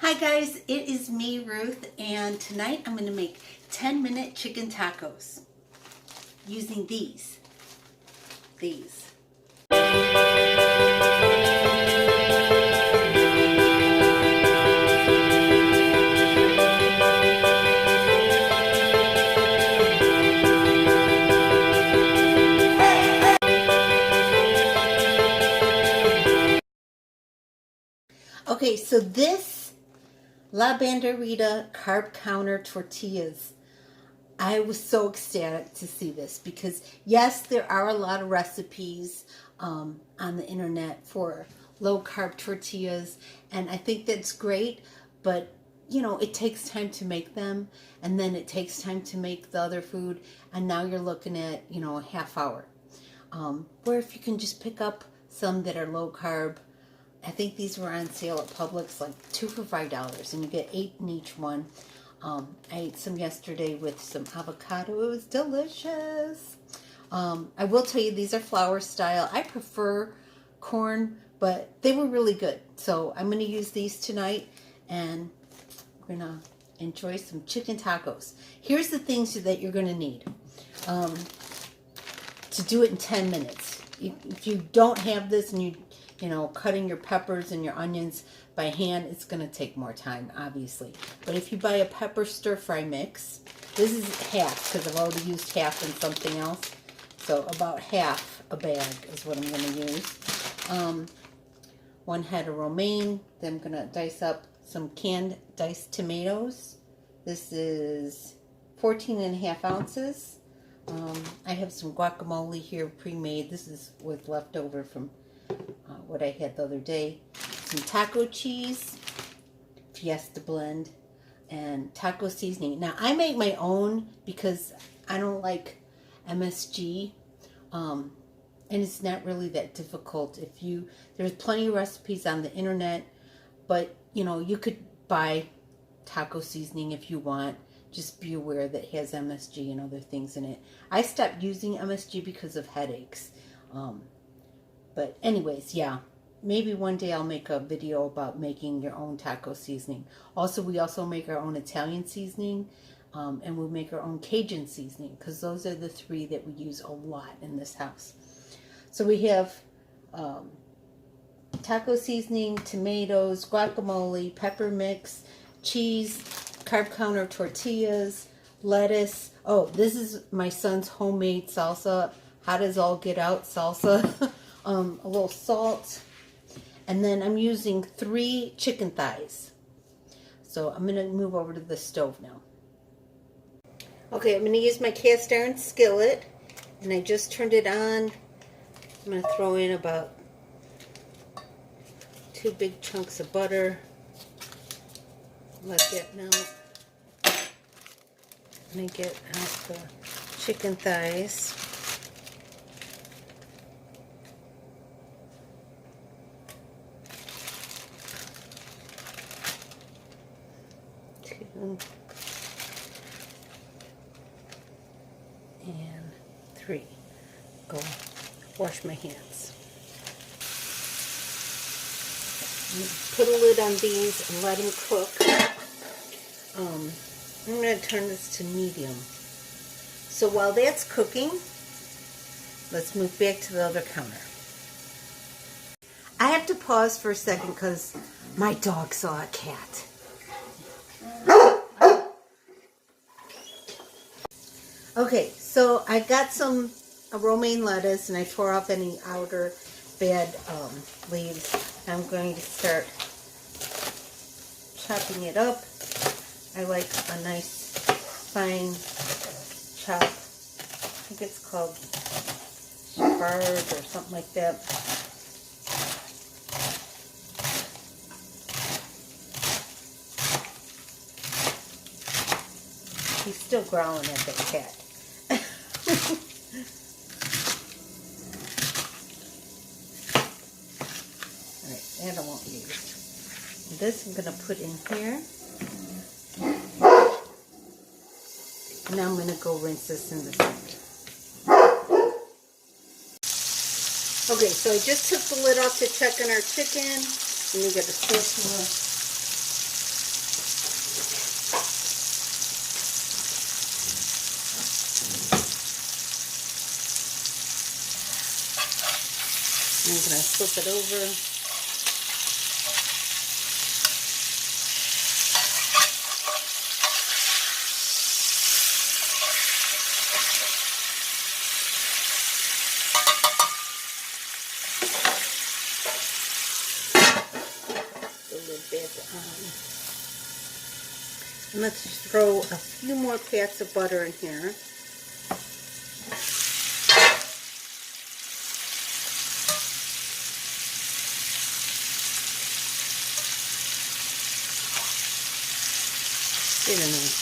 Hi guys, it is me, Ruth, and tonight I'm going to make 10-minute chicken tacos using these. Okay, so this La Banderita carb counter tortillas, I was so ecstatic to see this because yes, there are a lot of recipes on the internet for low carb tortillas, and I think that's great, but you know, it takes time to make them, and then it takes time to make the other food, and now you're looking at, you know, a half hour. Where if you can just pick up some that are low carb. I think these were on sale at Publix, like 2 for $5, and you get 8 in each one. I ate some yesterday with some avocado. It was delicious. I will tell you, these are flour style. I prefer corn, but they were really good. So I'm going to use these tonight, and we're going to enjoy some chicken tacos. Here's the things that you're going to need to do it in 10 minutes. If you don't have this and you know, cutting your peppers and your onions by hand, it's going to take more time, obviously. But if you buy a pepper stir-fry mix, this is half, because I've already used half in something else. So about half a bag is what I'm going to use. 1 head of romaine. Then I'm going to dice up some canned diced tomatoes. This is 14.5 ounces. I have some guacamole here pre-made. This is with leftover from what I had the other day. Some taco cheese, Fiesta blend, and taco seasoning. Now I make my own because I don't like MSG, and it's not really that difficult. There's plenty of recipes on the internet, but you know, you could buy taco seasoning if you want. Just be aware that it has MSG and other things in it. I stopped using MSG because of headaches. But anyways, yeah, maybe one day I'll make a video about making your own taco seasoning. Also, we also make our own Italian seasoning, and we'll make our own Cajun seasoning, because those are the 3 that we use a lot in this house. So we have taco seasoning, tomatoes, guacamole, pepper mix, cheese, carb counter tortillas, lettuce. Oh, this is my son's homemade salsa, hot as all get out salsa. A little salt, and then I'm using 3 chicken thighs. So I'm going to move over to the stove now. Okay, I'm going to use my cast iron skillet, and I just turned it on. I'm going to throw in about 2 big chunks of butter. Let that melt. I'm going to get out the chicken thighs. And 3. Go wash my hands. Put a lid on these and let them cook. I'm going to turn this to medium. So while that's cooking, let's move back to the other counter. I have to pause for a second because my dog saw a cat. Okay, so I got some romaine lettuce, and I tore off any outer bad leaves. I'm going to start chopping it up. I like a nice fine chop. I think it's called Shepard or something like that. He's still growling at that cat. Alright, that I won't use. This I'm going to put in here. And now I'm going to go rinse this in the sink. Okay, so I just took the lid off to check on our chicken. And we got a spatula. I'm going to flip it over. The lid back on. And let's throw a few more pats of butter in here. Get in there.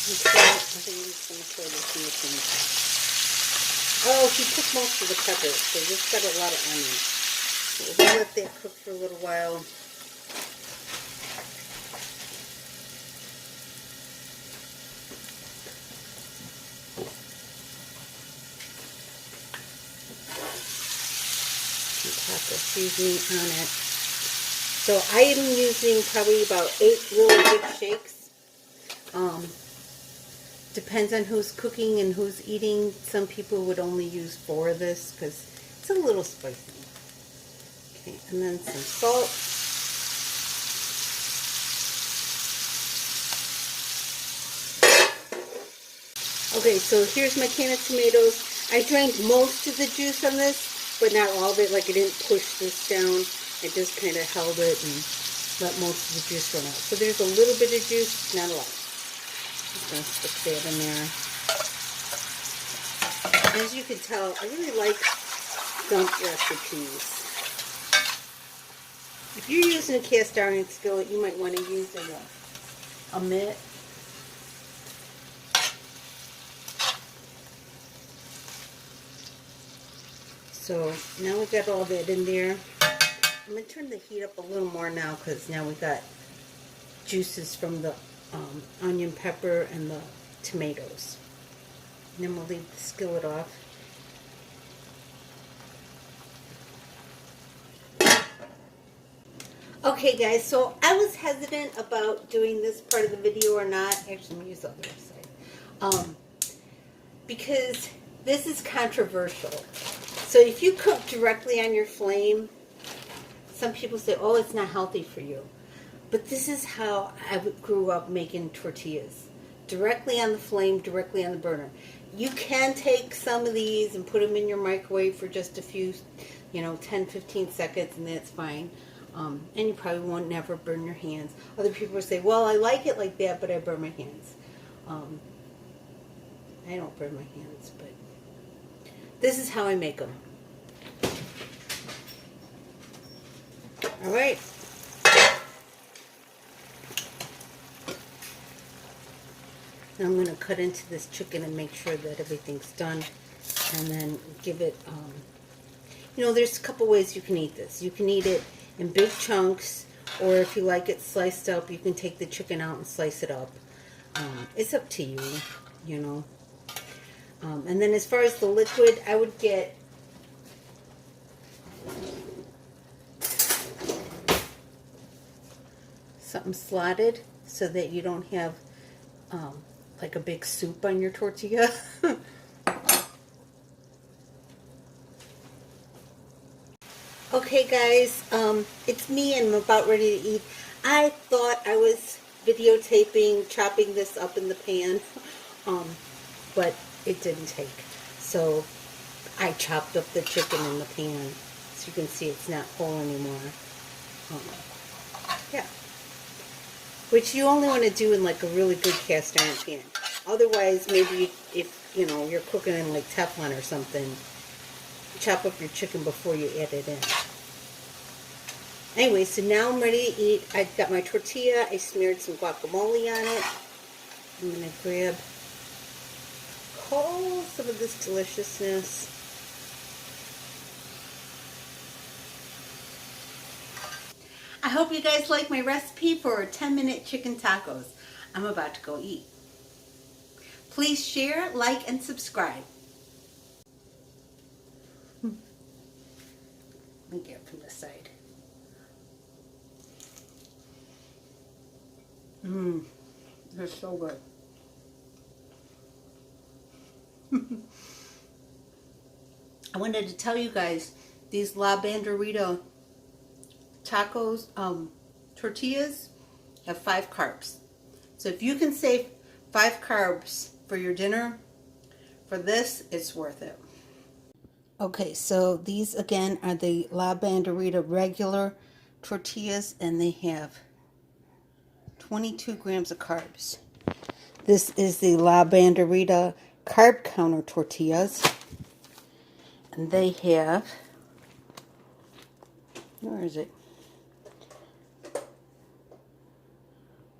Okay, I think I'm just going to throw this in the thing. Oh, he took most of the pepper, so this got a lot of onion. So we'll let that cook for a little while. Taco seasoning on it. So I am using probably about 8 really big shakes. Depends on who's cooking and who's eating. Some people would only use 4 of this because it's a little spicy. Okay, and then some salt. Okay, so here's my can of tomatoes. I drained most of the juice on this, but not all of it. Like I didn't push this down. I just kind of held it and let most of the juice run out. So there's a little bit of juice, not a lot. Just going to stick that in there. As you can tell, I really like dump recipes. If you're using a cast iron skillet, you might want to use a mitt. So now we've got all that in there. I'm going to turn the heat up a little more now because now we've got juices from the onion, pepper, and the tomatoes. And then we'll leave the skillet off. Okay guys, so I was hesitant about doing this part of the video or not. Actually, let me use the other side. Because this is controversial. So if you cook directly on your flame, some people say, oh, it's not healthy for you. But this is how I grew up making tortillas. Directly on the flame, directly on the burner. You can take some of these and put them in your microwave for just a few, 10-15 seconds, and that's fine. And you probably won't never burn your hands. Other people say, well, I like it like that, but I burn my hands. I don't burn my hands, but this is how I make them. All right. Now I'm going to cut into this chicken and make sure that everything's done, and then give it, there's a couple ways you can eat this. You can eat it in big chunks, or if you like it sliced up, you can take the chicken out and slice it up. It's up to you, and then as far as the liquid, I would get something slotted so that you don't have like a big soup on your tortilla. Okay guys, it's me and I'm about ready to eat. I thought I was videotaping chopping this up in the pan, but it didn't take. So I chopped up the chicken in the pan. So you can see it's not whole anymore. Yeah. Which you only want to do in like a really good cast iron pan. Otherwise, maybe if you're cooking in like Teflon or something, chop up your chicken before you add it in. Anyway, so now I'm ready to eat. I've got my tortilla. I smeared some guacamole on it. I'm going to grab some of this deliciousness. I hope you guys like my recipe for 10-minute chicken tacos. I'm about to go eat. Please share, like, and subscribe. Let me get it from this side. Mmm, they're so good. I wanted to tell you guys, these La Banderita tacos, tortillas have 5 carbs. So if you can save 5 carbs for your dinner, for this, it's worth it. Okay, so these again are the La Banderita regular tortillas, and they have 22 grams of carbs. This is the La Banderita carb counter tortillas, and they have, where is it?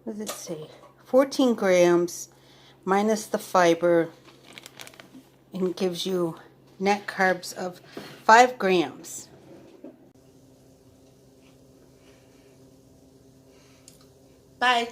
What does it say? 14 grams minus the fiber, and gives you net carbs of 5 grams. Bye.